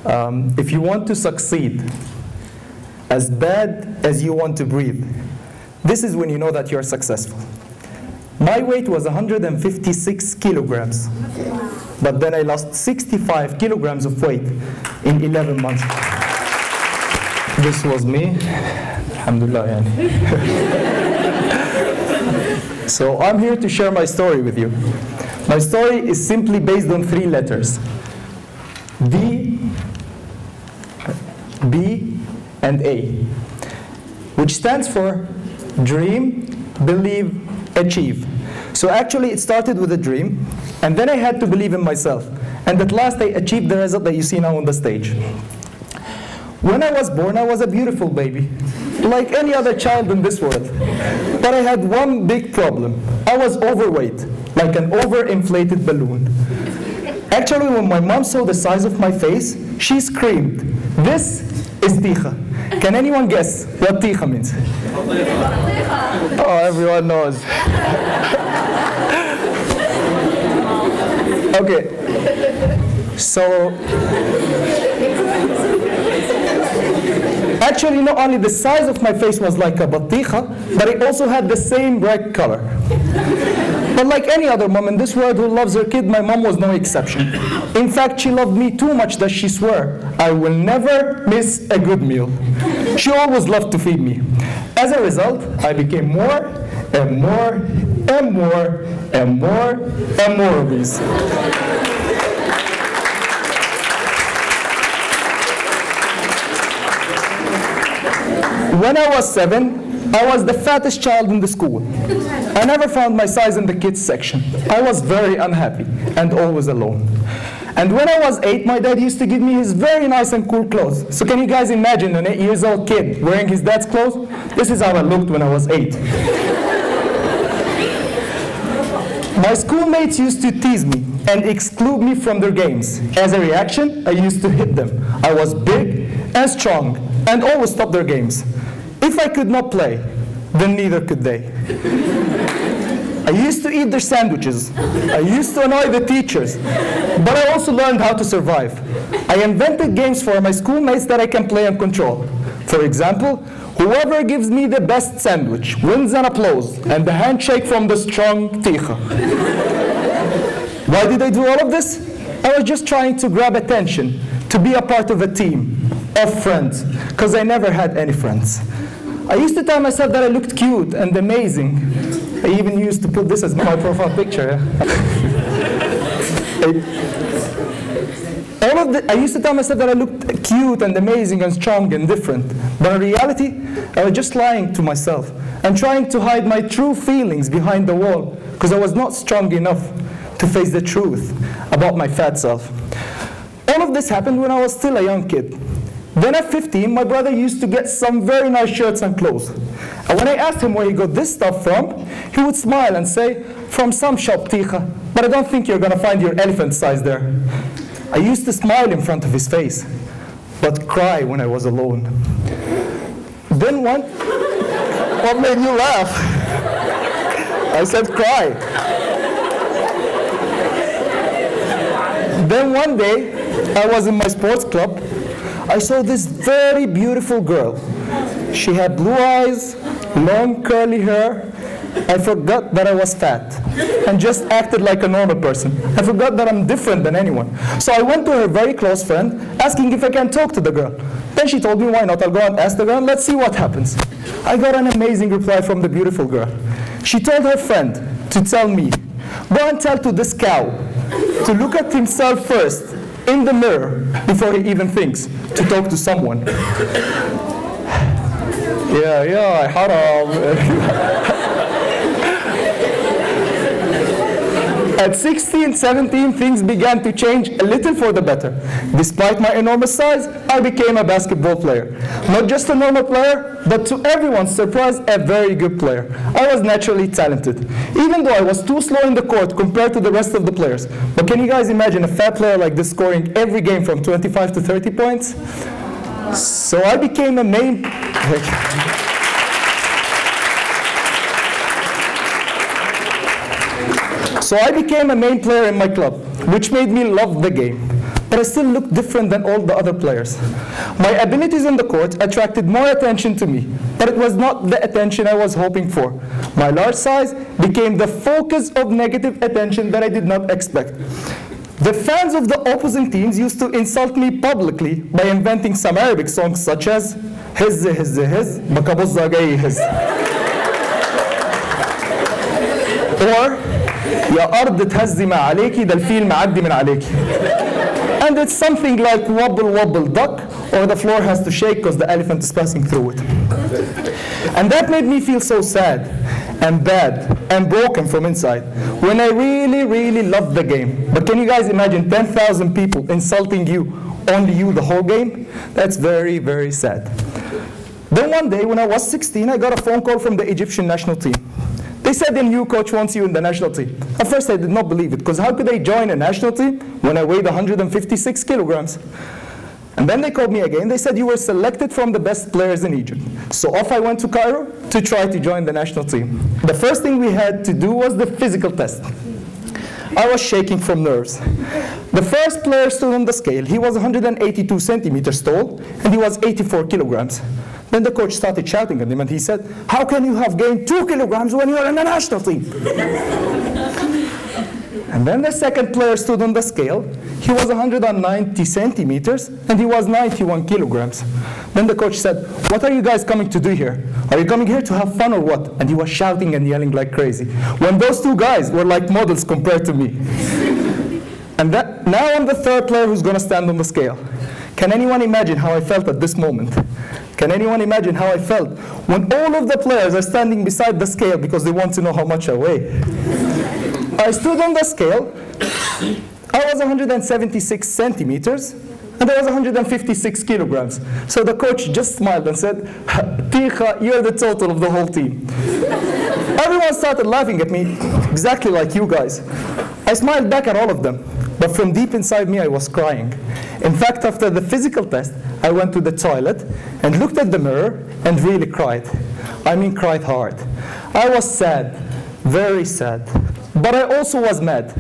If you want to succeed as bad as you want to breathe, this is when you know that you're successful. My weight was 156 kilograms, but then I lost 65 kilograms of weight in 11 months. This was me. Alhamdulillah. So I'm here to share my story with you. My story is simply based on 3 letters. D, B, and A, which stands for dream, believe, achieve. So actually it started with a dream, and then I had to believe in myself. And at last I achieved the result that you see now on the stage. When I was born, I was a beautiful baby, like any other child in this world. But I had one big problem. I was overweight, like an overinflated balloon. Actually, when my mom saw the size of my face, she screamed, "This is Tekha." Can anyone guess what Tekha means? Oh, everyone knows. Okay, so actually not only the size of my face was like a batikha, but it also had the same bright color. But like any other mom in this world who loves her kid, my mom was no exception. In fact, she loved me too much that she swore, "I will never miss a good meal." She always loved to feed me. As a result, I became more and more and more and more and more obese. When I was 7, I was the fattest child in the school. I never found my size in the kids section. I was very unhappy and always alone. And when I was 8, my dad used to give me his very nice and cool clothes. So can you guys imagine an 8-year-old kid wearing his dad's clothes? This is how I looked when I was 8. My schoolmates used to tease me and exclude me from their games. As a reaction, I used to hit them. I was big and strong and always stopped their games. If I could not play, then neither could they. I used to eat their sandwiches. I used to annoy the teachers. But I also learned how to survive. I invented games for my schoolmates that I can play and control. For example, whoever gives me the best sandwich wins an applause and a handshake from the strong Tekha. Why did I do all of this? I was just trying to grab attention, to be a part of a team of friends, because I never had any friends. I used to tell myself that I looked cute and amazing. I even used to put this as my profile picture. I used to tell myself that I looked cute and amazing and strong and different. But in reality, I was just lying to myself and trying to hide my true feelings behind the wall because I was not strong enough to face the truth about my fat self. All of this happened when I was still a young kid. Then at 15, my brother used to get some very nice shirts and clothes. And when I asked him where he got this stuff from, he would smile and say, "From some shop, Tekha, but I don't think you're going to find your elephant size there." I used to smile in front of his face, but cry when I was alone. Then what made you laugh? I said cry. Then one day, I was in my sports club. I saw this very beautiful girl. She had blue eyes, long curly hair. I forgot that I was fat and just acted like a normal person. I forgot that I'm different than anyone. So I went to her very close friend, asking if I can talk to the girl. Then she told me, "Why not? I'll go and ask the girl, let's see what happens." I got an amazing reply from the beautiful girl. She told her friend to tell me, "Go and tell to this cow to look at himself first in the mirror before he even thinks to talk to someone." Yeah, haram. At 16, 17, things began to change a little for the better. Despite my enormous size, I became a basketball player. Not just a normal player, but to everyone's surprise, a very good player. I was naturally talented, even though I was too slow in the court compared to the rest of the players. But can you guys imagine a fat player like this scoring every game from 25 to 30 points? So I became a main... So I became a main player in my club, which made me love the game. but I still looked different than all the other players. My abilities on the court attracted more attention to me, but it was not the attention I was hoping for. My large size became the focus of negative attention that I did not expect. The fans of the opposing teams used to insult me publicly by inventing some Arabic songs such as "Hizz hizz hizz, bakabuzza gay hizz," or "Ya ard thazzi ma alayki, dal fil ma'addi min alayki." And it's something like "Wobble wobble duck," or "The floor has to shake because the elephant is passing through it." And that made me feel so sad and bad and broken from inside, when I really, really loved the game. But can you guys imagine 10,000 people insulting you, only you the whole game? That's very, very sad. Then one day, when I was 16, I got a phone call from the Egyptian national team. They said the new coach wants you in the national team. At first, I did not believe it, because how could they join a national team when I weighed 156 kilograms? And then they called me again. They said you were selected from the best players in Egypt. So off I went to Cairo to try to join the national team. The first thing we had to do was the physical test. I was shaking from nerves. The first player stood on the scale. He was 182 centimeters tall, and he was 84 kilograms. Then the coach started shouting at him, and he said, "How can you have gained 2 kilograms when you're in the national team?" And then the second player stood on the scale. He was 190 centimeters, and he was 91 kilograms. Then the coach said, "What are you guys coming to do here? Are you coming here to have fun or what?" And he was shouting and yelling like crazy, when those two guys were like models compared to me. And now I'm the third player who's going to stand on the scale. Can anyone imagine how I felt at this moment? Can anyone imagine how I felt when all of the players are standing beside the scale because they want to know how much I weigh? I stood on the scale. I was 176 centimeters, and I was 156 kilograms. So the coach just smiled and said, "Tekha, you're the total of the whole team." Everyone started laughing at me, exactly like you guys. I smiled back at all of them, but from deep inside me, I was crying. In fact, after the physical test, I went to the toilet and looked at the mirror and really cried. I mean, cried hard. I was sad, very sad. But I also was mad.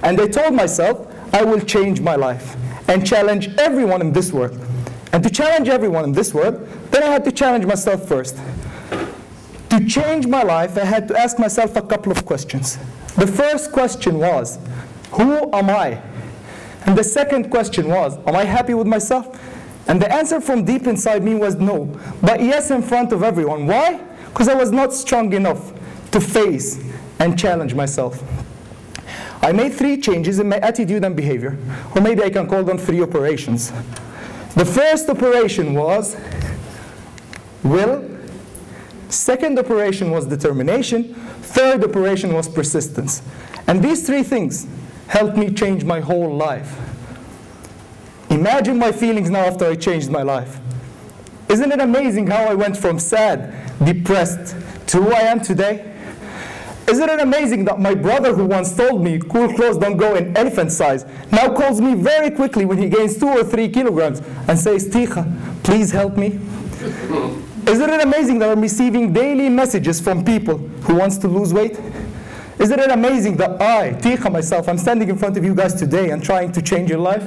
And I told myself, I will change my life and challenge everyone in this world. And to challenge everyone in this world, then I had to challenge myself first. To change my life, I had to ask myself a couple of questions. The first question was, who am I? And the second question was, am I happy with myself? And the answer from deep inside me was no, but yes in front of everyone. Why? Because I was not strong enough to face and challenge myself. I made 3 changes in my attitude and behavior, or maybe I can call them 3 operations. The first operation was will, second operation was determination, third operation was persistence. And these 3 things helped me change my whole life. Imagine my feelings now after I changed my life. Isn't it amazing how I went from sad, depressed, to who I am today? Isn't it amazing that my brother, who once told me cool clothes don't go in elephant size, now calls me very quickly when he gains 2 or 3 kilograms and says, "Tekha, please help me"? Isn't it amazing that I'm receiving daily messages from people who wants to lose weight? Isn't it amazing that I, Tekha myself, I'm standing in front of you guys today and trying to change your life?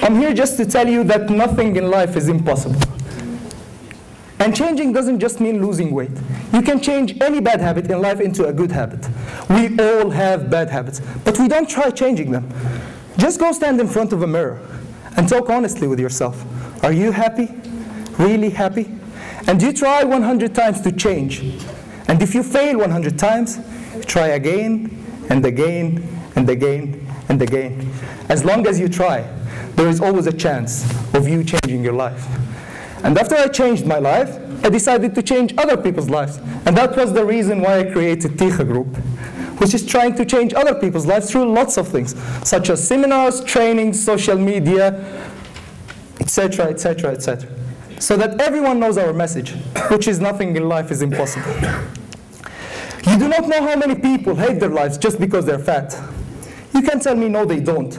I'm here just to tell you that nothing in life is impossible. And changing doesn't just mean losing weight. You can change any bad habit in life into a good habit. We all have bad habits, but we don't try changing them. Just go stand in front of a mirror and talk honestly with yourself. Are you happy? Really happy? And you try 100 times to change. And if you fail 100 times, try again and again and again and again. As long as you try, there is always a chance of you changing your life. And after I changed my life, I decided to change other people's lives. And that was the reason why I created Tekha Group, which is trying to change other people's lives through lots of things, such as seminars, trainings, social media, etc., etc., etc. So that everyone knows our message, which is nothing in life is impossible. You do not know how many people hate their lives just because they're fat. You can tell me, no, they don't.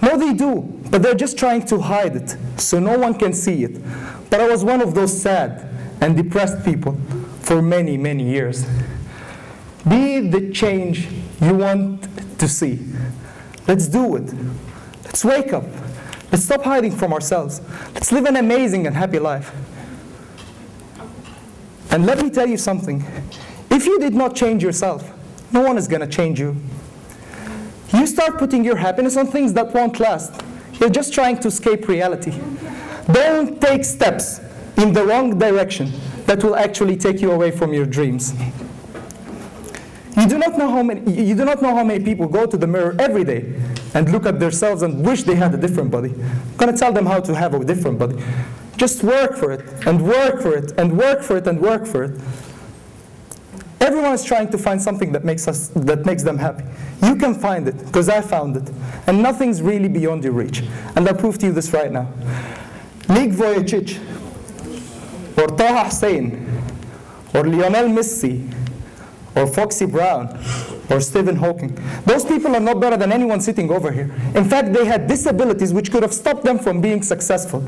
No, they do, but they're just trying to hide it, so no one can see it. But I was one of those sad and depressed people for many, many years. Be the change you want to see. Let's do it. Let's wake up. Let's stop hiding from ourselves. Let's live an amazing and happy life. And let me tell you something. If you did not change yourself, no one is going to change you. You start putting your happiness on things that won't last. You're just trying to escape reality. Don't take steps in the wrong direction that will actually take you away from your dreams. You do not know how many people go to the mirror every day and look at themselves and wish they had a different body. I'm going to tell them how to have a different body. Just work for it, and work for it, and work for it, and work for it. Everyone is trying to find something that makes them happy. You can find it, because I found it. And nothing's really beyond your reach. And I'll prove to you this right now. Lig Vujicic, or Taha Hussein, or Lionel Messi, or Foxy Brown, or Stephen Hawking. Those people are not better than anyone sitting over here. In fact, they had disabilities which could have stopped them from being successful.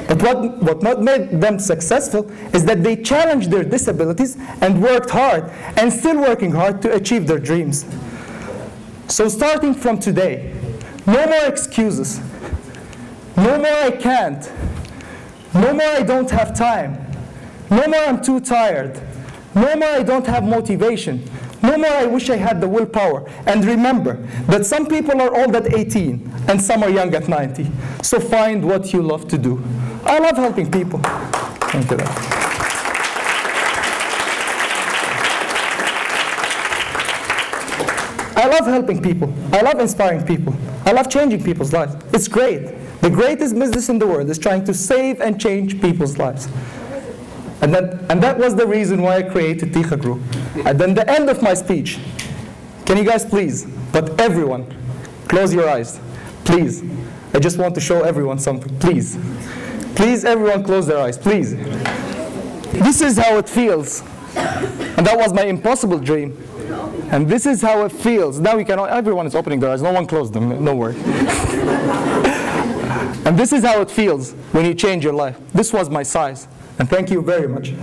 But what not made them successful is that they challenged their disabilities and worked hard, and still working hard to achieve their dreams. So starting from today, no more excuses. No more I can't. No more I don't have time. No more I'm too tired. No more I don't have motivation. No more I wish I had the willpower. And remember that some people are old at 18 and some are young at 90. So find what you love to do. I love helping people. Thank you. I love helping people. I love inspiring people. I love changing people's lives. It's great. The greatest business in the world is trying to save and change people's lives. And that was the reason why I created Tekha Group. And then the end of my speech, can you guys please, but everyone, close your eyes, please. I just want to show everyone something, please. Please, everyone close their eyes, please. This is how it feels. And that was my impossible dream. And this is how it feels. Now everyone is opening their eyes, no one closed them, no worry. And this is how it feels when you change your life. This was my size. And thank you very much.